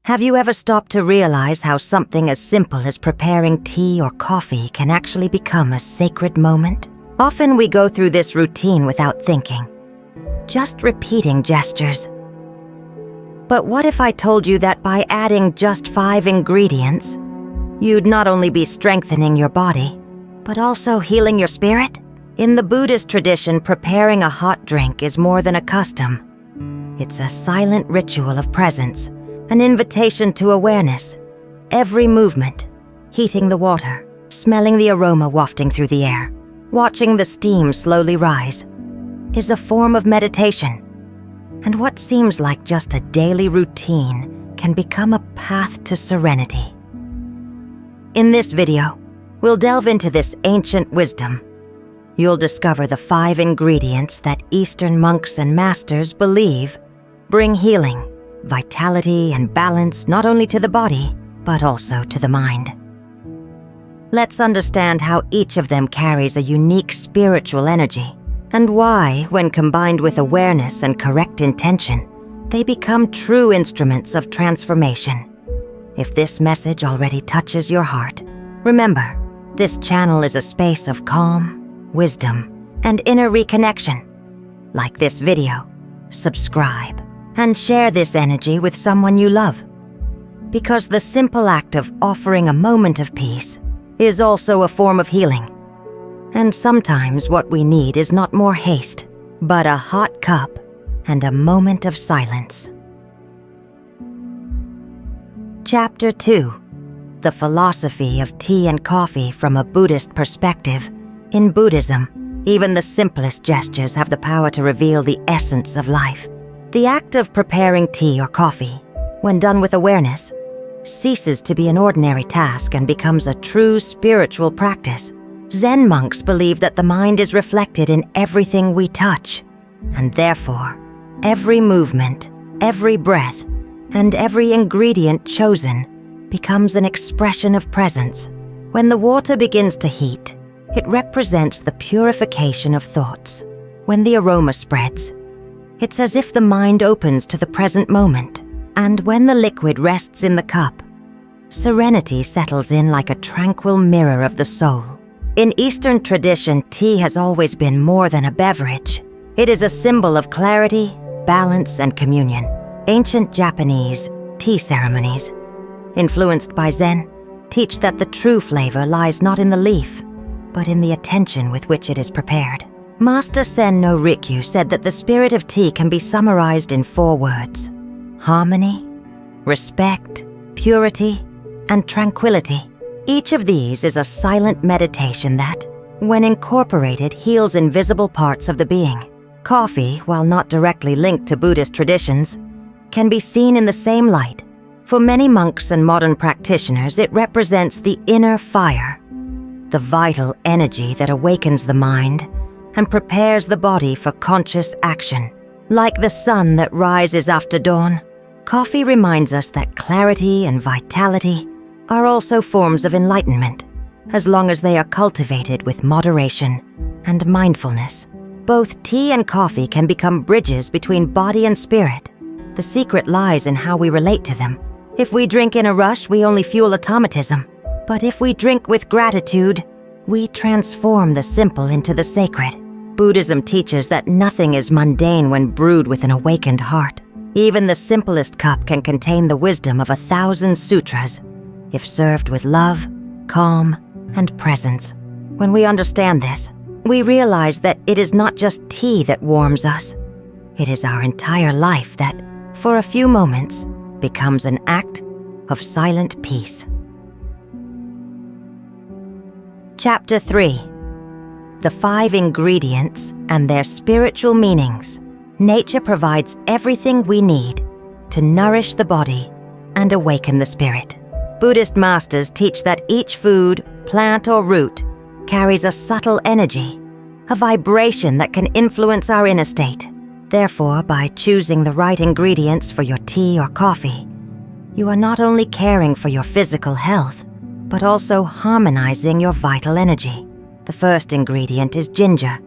Have you ever stopped to realize how something as simple as preparing tea or coffee can actually become a sacred moment? Often we go through this routine without thinking, just repeating gestures. But what if I told you that by adding just 5 ingredients, you'd not only be strengthening your body, but also healing your spirit? In the Buddhist tradition, preparing a hot drink is more than a custom. It's a silent ritual of presence, an invitation to awareness. Every movement, heating the water, smelling the aroma wafting through the air, watching the steam slowly rise, is a form of meditation. And what seems like just a daily routine can become a path to serenity. In this video, we'll delve into this ancient wisdom. You'll discover the 5 ingredients that Eastern monks and masters believe bring healing, vitality, and balance not only to the body, but also to the mind. Let's understand how each of them carries a unique spiritual energy, and why, when combined with awareness and correct intention, they become true instruments of transformation. If this message already touches your heart, remember, this channel is a space of calm, wisdom, and inner reconnection. Like this video, subscribe, and share this energy with someone you love. Because the simple act of offering a moment of peace is also a form of healing. And sometimes what we need is not more haste, but a hot cup and a moment of silence. Chapter 2. The Philosophy of Tea and Coffee from a Buddhist Perspective. In Buddhism, even the simplest gestures have the power to reveal the essence of life. The act of preparing tea or coffee, when done with awareness, ceases to be an ordinary task and becomes a true spiritual practice. Zen monks believe that the mind is reflected in everything we touch, and therefore, every movement, every breath, and every ingredient chosen becomes an expression of presence. When the water begins to heat, it represents the purification of thoughts. When the aroma spreads, it's as if the mind opens to the present moment. And when the liquid rests in the cup, serenity settles in like a tranquil mirror of the soul. In Eastern tradition, tea has always been more than a beverage. It is a symbol of clarity, balance, and communion. Ancient Japanese tea ceremonies, influenced by Zen, teach that the true flavor lies not in the leaf, but in the attention with which it is prepared. Master Sen no Rikyu said that the spirit of tea can be summarized in 4 words: harmony, respect, purity, and tranquility. Each of these is a silent meditation that, when incorporated, heals invisible parts of the being. Coffee, while not directly linked to Buddhist traditions, can be seen in the same light. For many monks and modern practitioners, it represents the inner fire, the vital energy that awakens the mind and prepares the body for conscious action. Like the sun that rises after dawn, coffee reminds us that clarity and vitality are also forms of enlightenment, as long as they are cultivated with moderation and mindfulness. Both tea and coffee can become bridges between body and spirit. The secret lies in how we relate to them. If we drink in a rush, we only fuel automatism. But if we drink with gratitude, we transform the simple into the sacred. Buddhism teaches that nothing is mundane when brewed with an awakened heart. Even the simplest cup can contain the wisdom of 1,000 sutras, if served with love, calm, and presence. When we understand this, we realize that it is not just tea that warms us. It is our entire life that, for a few moments, becomes an act of silent peace. Chapter 3. The 5 ingredients and their spiritual meanings. Nature provides everything we need to nourish the body and awaken the spirit. Buddhist masters teach that each food, plant, or root carries a subtle energy, a vibration that can influence our inner state. Therefore, by choosing the right ingredients for your tea or coffee, you are not only caring for your physical health, but also harmonizing your vital energy. The first ingredient is ginger,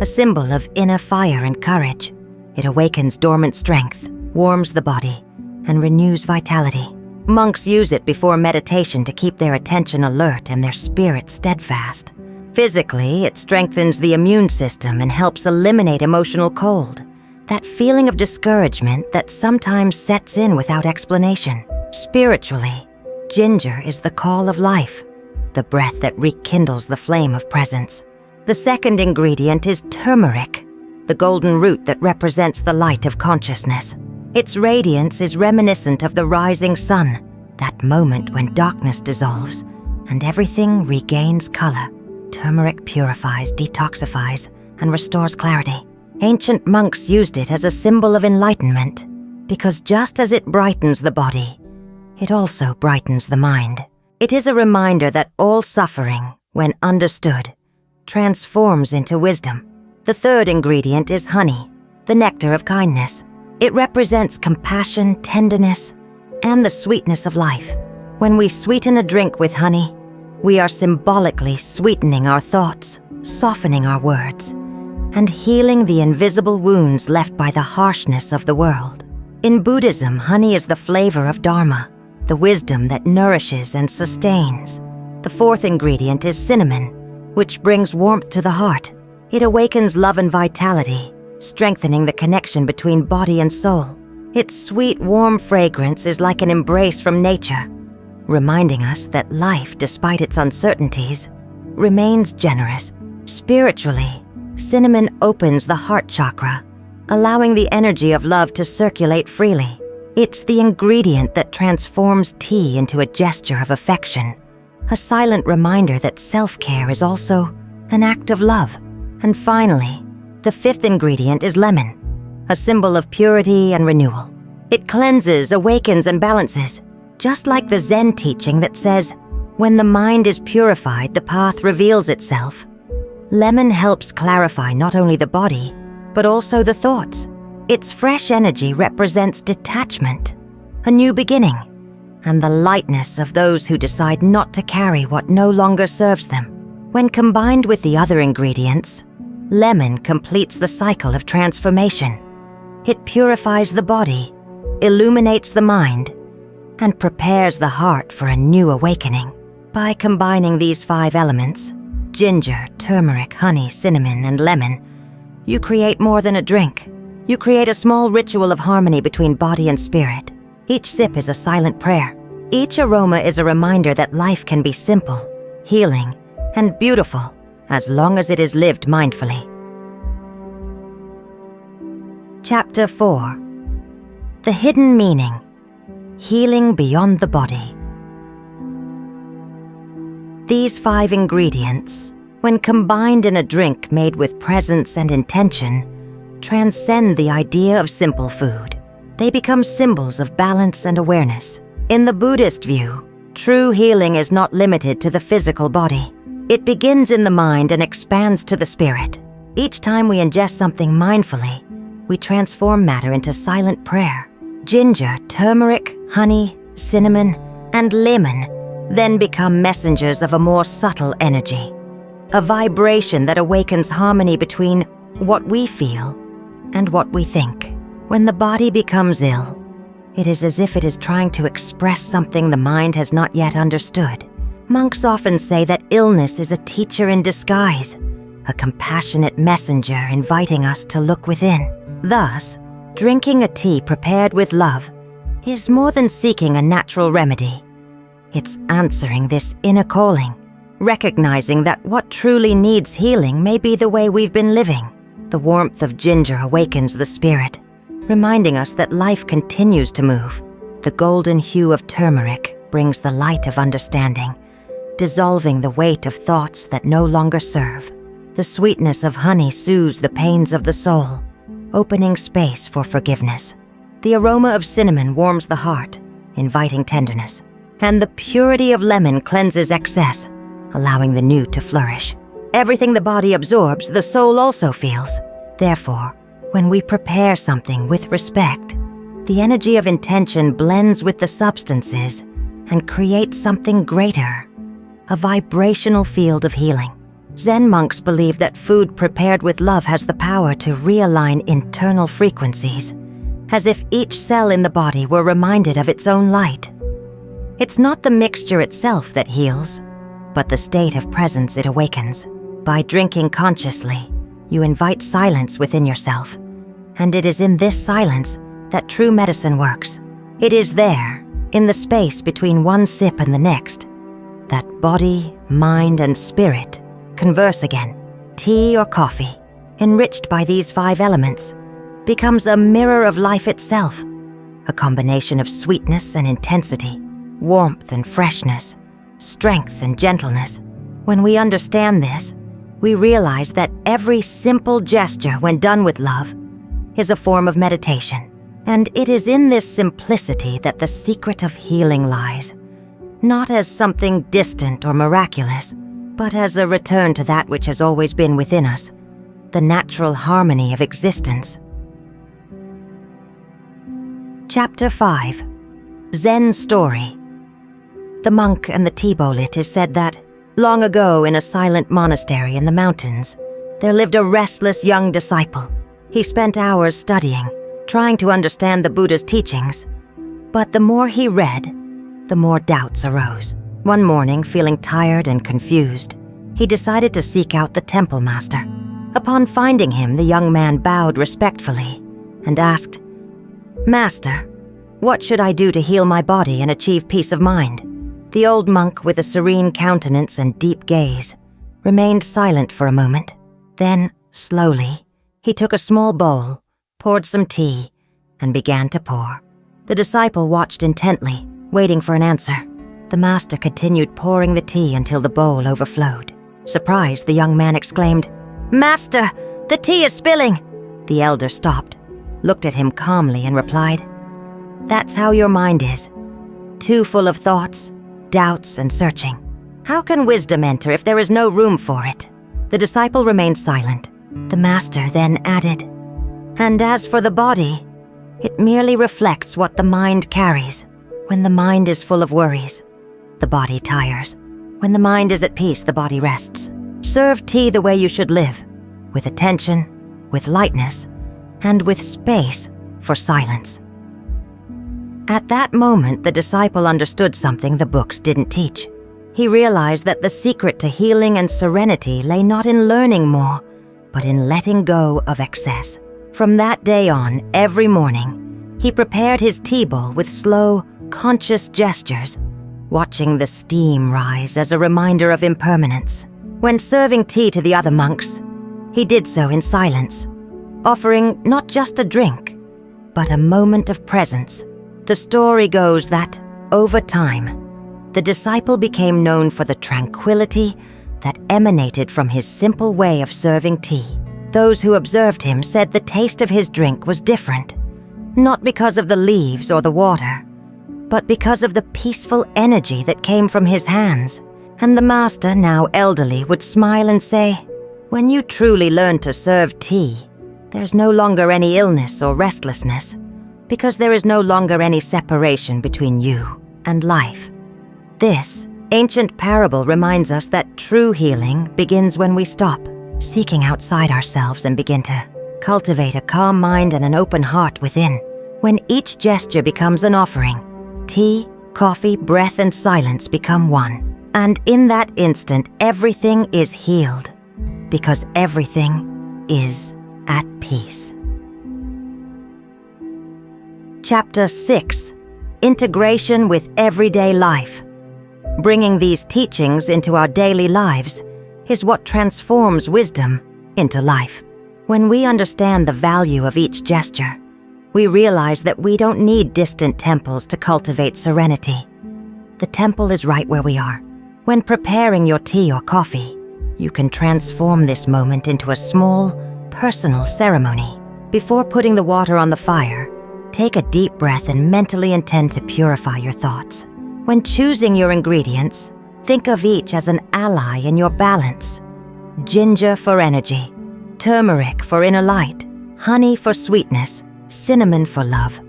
a symbol of inner fire and courage. It awakens dormant strength, warms the body, and renews vitality. Monks use it before meditation to keep their attention alert and their spirit steadfast. Physically, it strengthens the immune system and helps eliminate emotional cold, that feeling of discouragement that sometimes sets in without explanation. Spiritually, ginger is the call of life, the breath that rekindles the flame of presence. The second ingredient is turmeric, the golden root that represents the light of consciousness. Its radiance is reminiscent of the rising sun, that moment when darkness dissolves and everything regains color. Turmeric purifies, detoxifies, and restores clarity. Ancient monks used it as a symbol of enlightenment, because just as it brightens the body, it also brightens the mind. It is a reminder that all suffering, when understood, transforms into wisdom. The third ingredient is honey, the nectar of kindness. It represents compassion, tenderness, and the sweetness of life. When we sweeten a drink with honey, we are symbolically sweetening our thoughts, softening our words, and healing the invisible wounds left by the harshness of the world. In Buddhism, honey is the flavor of Dharma, the wisdom that nourishes and sustains. The fourth ingredient is cinnamon, which brings warmth to the heart. It awakens love and vitality, strengthening the connection between body and soul. Its sweet, warm fragrance is like an embrace from nature, reminding us that life, despite its uncertainties, remains generous. Spiritually, cinnamon opens the heart chakra, allowing the energy of love to circulate freely. It's the ingredient that transforms tea into a gesture of affection, a silent reminder that self-care is also an act of love. And finally, the fifth ingredient is lemon, a symbol of purity and renewal. It cleanses, awakens, and balances, just like the Zen teaching that says, when the mind is purified, the path reveals itself. Lemon helps clarify not only the body, but also the thoughts. Its fresh energy represents detachment, a new beginning, and the lightness of those who decide not to carry what no longer serves them. When combined with the other ingredients, lemon completes the cycle of transformation. It purifies the body, illuminates the mind, and prepares the heart for a new awakening. By combining these 5 elements, ginger, turmeric, honey, cinnamon, and lemon, you create more than a drink. You create a small ritual of harmony between body and spirit. Each sip is a silent prayer. Each aroma is a reminder that life can be simple, healing, and beautiful as long as it is lived mindfully. Chapter 4. The Hidden Meaning. Healing Beyond the Body. These 5 ingredients, when combined in a drink made with presence and intention, transcend the idea of simple food. They become symbols of balance and awareness. In the Buddhist view, true healing is not limited to the physical body. It begins in the mind and expands to the spirit. Each time we ingest something mindfully, we transform matter into silent prayer. Ginger, turmeric, honey, cinnamon, and lemon then become messengers of a more subtle energy, a vibration that awakens harmony between what we feel and what we think. When the body becomes ill, it is as if it is trying to express something the mind has not yet understood. Monks often say that illness is a teacher in disguise, a compassionate messenger inviting us to look within. Thus, drinking a tea prepared with love is more than seeking a natural remedy. It's answering this inner calling, recognizing that what truly needs healing may be the way we've been living. The warmth of ginger awakens the spirit, reminding us that life continues to move. The golden hue of turmeric brings the light of understanding, dissolving the weight of thoughts that no longer serve. The sweetness of honey soothes the pains of the soul, opening space for forgiveness. The aroma of cinnamon warms the heart, inviting tenderness. And the purity of lemon cleanses excess, allowing the new to flourish. Everything the body absorbs, the soul also feels. Therefore, when we prepare something with respect, the energy of intention blends with the substances and creates something greater, a vibrational field of healing. Zen monks believe that food prepared with love has the power to realign internal frequencies, as if each cell in the body were reminded of its own light. It's not the mixture itself that heals, but the state of presence it awakens. By drinking consciously, you invite silence within yourself, and it is in this silence that true medicine works. It is there, in the space between one sip and the next, that body, mind, and spirit converse again. Tea or coffee, enriched by these 5 elements, becomes a mirror of life itself, a combination of sweetness and intensity, warmth and freshness, strength and gentleness. When we understand this, we realize that every simple gesture, when done with love, is a form of meditation. And it is in this simplicity that the secret of healing lies, not as something distant or miraculous, but as a return to that which has always been within us, the natural harmony of existence. Chapter 5. Zen Story. The monk and the tea bowl. It is said that, long ago in a silent monastery in the mountains, there lived a restless young disciple. He spent hours studying, trying to understand the Buddha's teachings. But the more he read, the more doubts arose. One morning, feeling tired and confused, he decided to seek out the temple master. Upon finding him, the young man bowed respectfully and asked, "Master, what should I do to heal my body and achieve peace of mind?" The old monk, with a serene countenance and deep gaze, remained silent for a moment. Then, slowly, he took a small bowl, poured some tea, and began to pour. The disciple watched intently, waiting for an answer. The master continued pouring the tea until the bowl overflowed. Surprised, the young man exclaimed, "Master, the tea is spilling!" The elder stopped, looked at him calmly, and replied, "That's how your mind is, too full of thoughts, doubts, and searching. How can wisdom enter if there is no room for it?" The disciple remained silent. The master then added, "And as for the body, it merely reflects what the mind carries. When the mind is full of worries, the body tires. When the mind is at peace, the body rests. Serve tea the way you should live, with attention, with lightness, and with space for silence." At that moment, the disciple understood something the books didn't teach. He realized that the secret to healing and serenity lay not in learning more, but in letting go of excess. From that day on, every morning, he prepared his tea bowl with slow, conscious gestures, watching the steam rise as a reminder of impermanence. When serving tea to the other monks, he did so in silence, offering not just a drink, but a moment of presence. The story goes that, over time, the disciple became known for the tranquility that emanated from his simple way of serving tea. Those who observed him said the taste of his drink was different, not because of the leaves or the water, but because of the peaceful energy that came from his hands. And the master, now elderly, would smile and say, "When you truly learn to serve tea, there's no longer any illness or restlessness, because there is no longer any separation between you and life." This ancient parable reminds us that true healing begins when we stop seeking outside ourselves and begin to cultivate a calm mind and an open heart within. When each gesture becomes an offering, tea, coffee, breath, and silence become one. And in that instant, everything is healed, because everything is at peace. Chapter 6. Integration with everyday life. Bringing these teachings into our daily lives is what transforms wisdom into life. When we understand the value of each gesture, we realize that we don't need distant temples to cultivate serenity. The temple is right where we are. When preparing your tea or coffee, you can transform this moment into a small, personal ceremony. Before putting the water on the fire, take a deep breath and mentally intend to purify your thoughts. When choosing your ingredients, think of each as an ally in your balance. Ginger for energy, turmeric for inner light, honey for sweetness, cinnamon for love,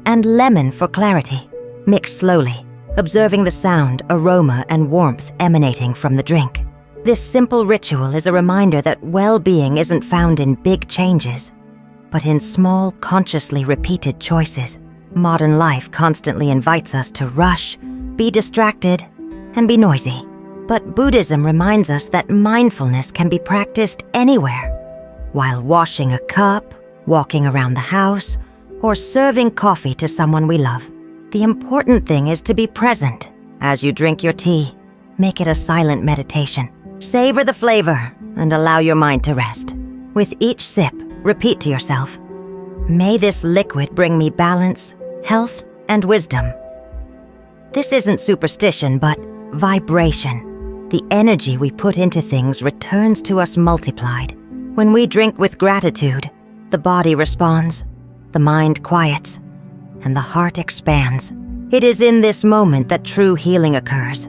and lemon for clarity. Mix slowly, observing the sound, aroma, and warmth emanating from the drink. This simple ritual is a reminder that well-being isn't found in big changes, but in small, consciously repeated choices. Modern life constantly invites us to rush, be distracted, and be noisy. But Buddhism reminds us that mindfulness can be practiced anywhere, while washing a cup, walking around the house, or serving coffee to someone we love. The important thing is to be present. As you drink your tea, make it a silent meditation. Savor the flavor and allow your mind to rest. With each sip, repeat to yourself, "May this liquid bring me balance, health, and wisdom." This isn't superstition, but vibration. The energy we put into things returns to us multiplied. When we drink with gratitude, the body responds, the mind quiets, and the heart expands. It is in this moment that true healing occurs,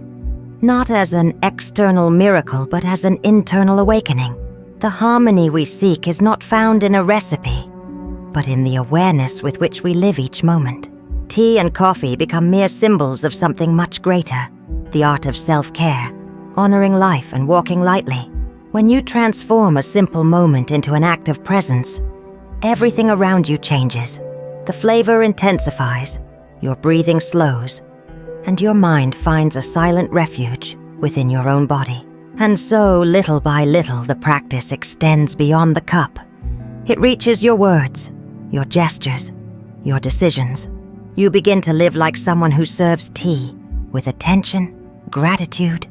not as an external miracle, but as an internal awakening. The harmony we seek is not found in a recipe, but in the awareness with which we live each moment. Tea and coffee become mere symbols of something much greater, the art of self-care, honoring life and walking lightly. When you transform a simple moment into an act of presence, everything around you changes. The flavor intensifies, your breathing slows, and your mind finds a silent refuge within your own body. And so, little by little, the practice extends beyond the cup. It reaches your words, your gestures, your decisions. You begin to live like someone who serves tea with attention, gratitude,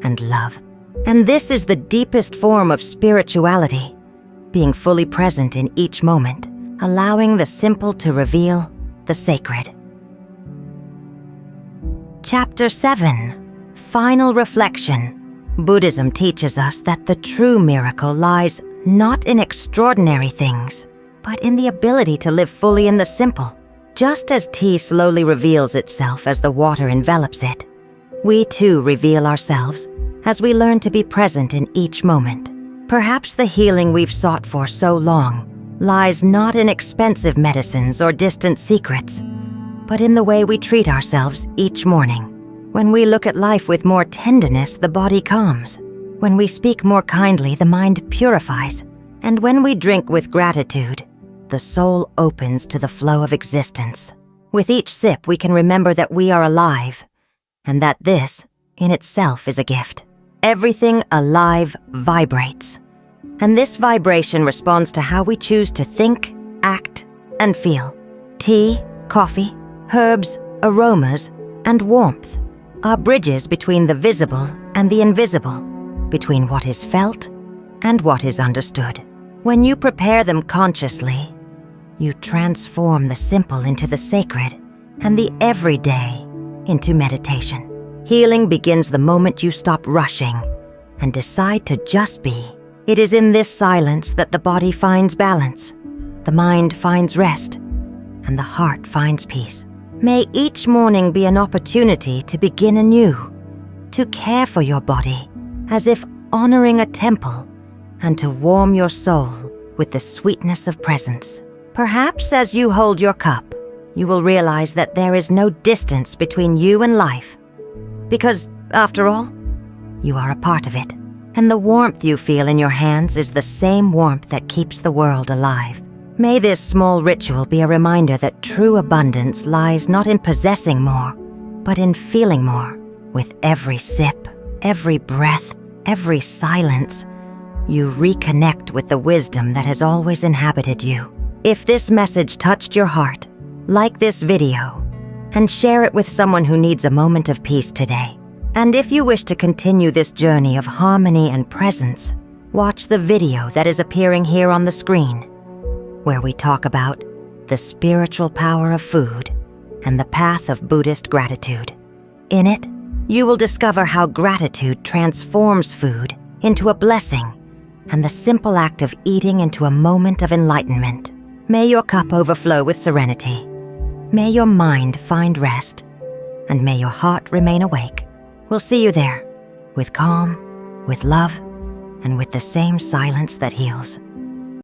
and love. And this is the deepest form of spirituality, being fully present in each moment, allowing the simple to reveal the sacred. Chapter 7. Final Reflection. Buddhism teaches us that the true miracle lies not in extraordinary things, but in the ability to live fully in the simple. Just as tea slowly reveals itself as the water envelops it, we too reveal ourselves as we learn to be present in each moment. Perhaps the healing we've sought for so long lies not in expensive medicines or distant secrets, but in the way we treat ourselves each morning. When we look at life with more tenderness, the body calms. When we speak more kindly, the mind purifies. And when we drink with gratitude, the soul opens to the flow of existence. With each sip, we can remember that we are alive, and that this, in itself, is a gift. Everything alive vibrates, and this vibration responds to how we choose to think, act, and feel. Tea, coffee, herbs, aromas, and warmth are bridges between the visible and the invisible, between what is felt and what is understood. When you prepare them consciously, you transform the simple into the sacred and the everyday into meditation. Healing begins the moment you stop rushing and decide to just be. It is in this silence that the body finds balance, the mind finds rest, and the heart finds peace. May each morning be an opportunity to begin anew, to care for your body as if honoring a temple, and to warm your soul with the sweetness of presence. Perhaps as you hold your cup, you will realize that there is no distance between you and life, because, after all, you are a part of it. And the warmth you feel in your hands is the same warmth that keeps the world alive. May this small ritual be a reminder that true abundance lies not in possessing more, but in feeling more. With every sip, every breath, every silence, you reconnect with the wisdom that has always inhabited you. If this message touched your heart, like this video and share it with someone who needs a moment of peace today. And if you wish to continue this journey of harmony and presence, watch the video that is appearing here on the screen, where we talk about the spiritual power of food and the path of Buddhist gratitude. In it, you will discover how gratitude transforms food into a blessing and the simple act of eating into a moment of enlightenment. May your cup overflow with serenity. May your mind find rest, and may your heart remain awake. We'll see you there, with calm, with love, and with the same silence that heals.